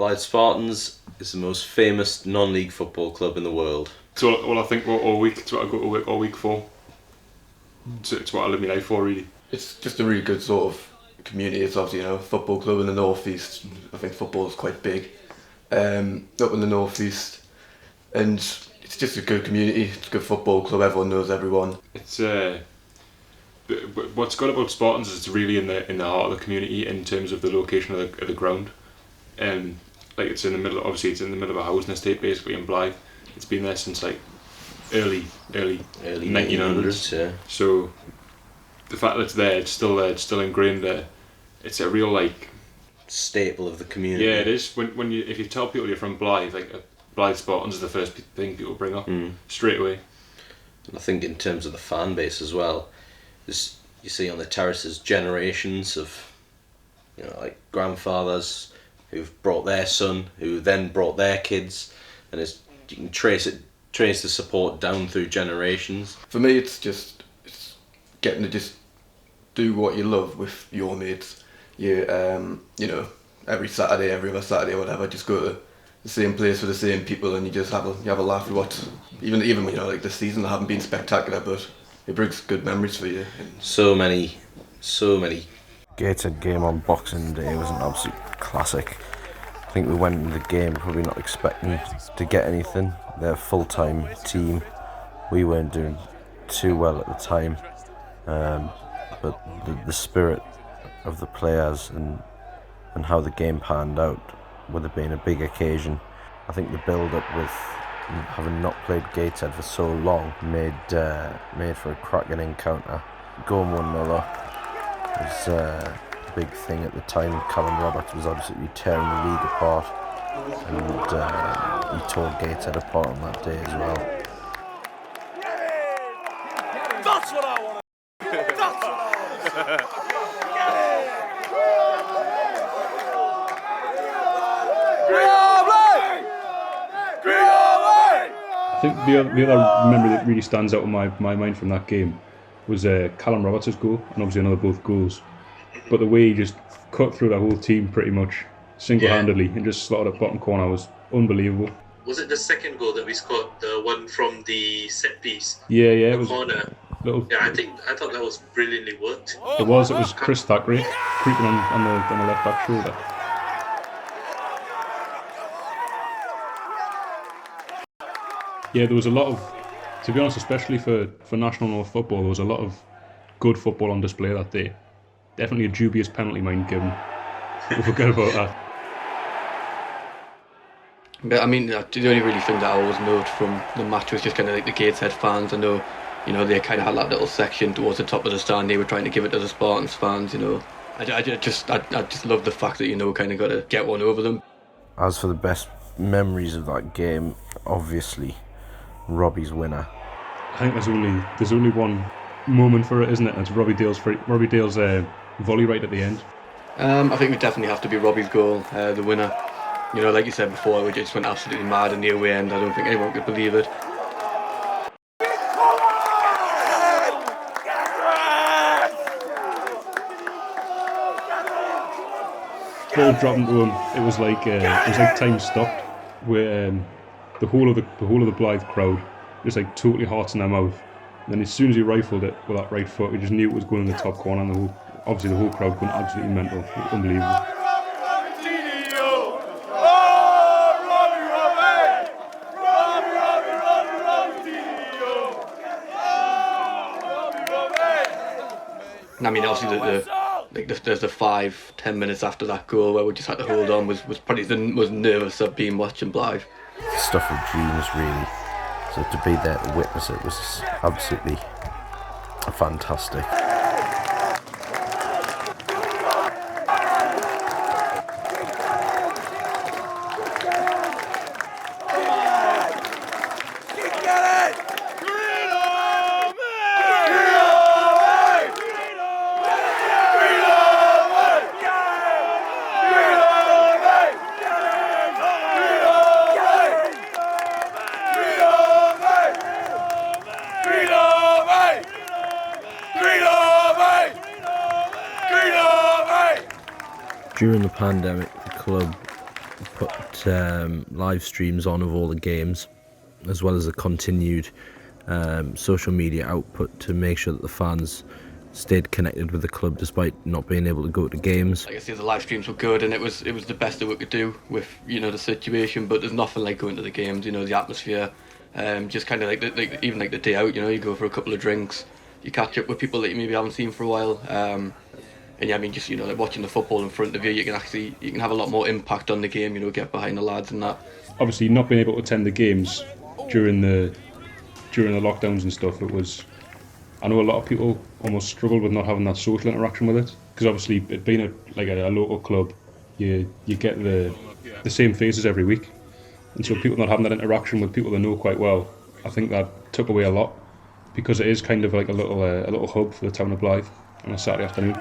Blyth Spartans is the most famous non-league football club in the world. So, well, I think all week. It's what I go to work all week for. It's what I live my life for, really. It's just a really good sort of community. It's obviously, football club in the North East. I think football is quite big up in the North East, and it's just a good community. It's a good football club. Everyone knows everyone. It's what's good about Spartans is it's really in the heart of the community in terms of the location of the ground. Like it's in the middle. Obviously, it's in the middle of a housing estate, basically in Blyth. It's been there since like early 1900s. Yeah. So the fact that it's there, it's still there, it's still ingrained there. It's a real like staple of the community. Yeah, it is. If you tell people you're from Blyth, like Blyth Spartans is the first thing people bring up straight away. I think in terms of the fan base as well, is you see on the terraces generations of like grandfathers who've brought their son, who then brought their kids, and you can trace the support down through generations. For me, it's getting to just do what you love with your mates. You every Saturday, every other Saturday, or whatever, just go to the same place with the same people, and you just have a laugh with what. Even like this season, haven't been spectacular, but it brings good memories for you. So many. Gateshead game on Boxing Day was an absolute classic. I think we went into the game probably not expecting to get anything. They're a full-time team. We weren't doing too well at the time, but the spirit of the players and how the game panned out would have been a big occasion. I think the build-up with having not played Gateshead for so long made for a cracking encounter. Going 1-0 up was a big thing at the time. Callum Roberts was absolutely tearing the league apart, and he tore Gateshead apart on that day as well. That's what I want. That's what I want. I think the other memory that really stands out in my mind from that game was Callum Roberts' goal, and obviously another both goals. But the way he just cut through the whole team pretty much single-handedly and just slotted up bottom corner was unbelievable. Was it the second goal that we scored, the one from the set piece? Yeah, it was corner. Yeah, I thought that was brilliantly worked. It was Chris Thackeray creeping on the left back shoulder. Yeah, there was a lot of, to be honest, especially for National North football, there was a lot of good football on display that day. Definitely a dubious penalty, mind given. We'll forget about that. But I mean, the only really thing that I always noted from the match was just kind of like the Gateshead fans. I know, they kind of had that little section towards the top of the stand. They were trying to give it to the Spartans fans. I just love the fact that kind of got to get one over them. As for the best memories of that game, obviously Robbie's winner. I think there's only one moment for it, isn't it? It's Robbie Dale's volley right at the end. I think we definitely have to be Robbie's goal, the winner. Like you said before, we just went absolutely mad in the away end. I don't think anyone could believe it. Ball dropped into him. It was like time stopped, where the whole of the Blyth crowd just like totally hearts in their mouth. And then as soon as he rifled it with that right foot, we just knew it was going in the top corner, and the whole crowd went absolutely mental. It was unbelievable. I mean, obviously there's the 5-10 minutes after that goal where we just had to hold on was probably the most nervous I've been watching Blyth. Stuff of dreams, really. So to be there to witness it was absolutely fantastic. During the pandemic, the club put live streams on of all the games, as well as a continued social media output to make sure that the fans stayed connected with the club despite not being able to go to games. Like I say, the live streams were good, and it was the best that we could do with the situation. But there's nothing like going to the games. The atmosphere, just kind of like even like the day out. You go for a couple of drinks, you catch up with people that you maybe haven't seen for a while. And yeah, I mean, just like watching the football in front of you, you can have a lot more impact on the game. Get behind the lads and that. Obviously, not being able to attend the games during the lockdowns and stuff, I know a lot of people almost struggled with not having that social interaction with it, because obviously it being a local club, you get the same faces every week, and so people not having that interaction with people they know quite well, I think that took away a lot, because it is kind of like a little hub for the town of Blyth on a Saturday afternoon.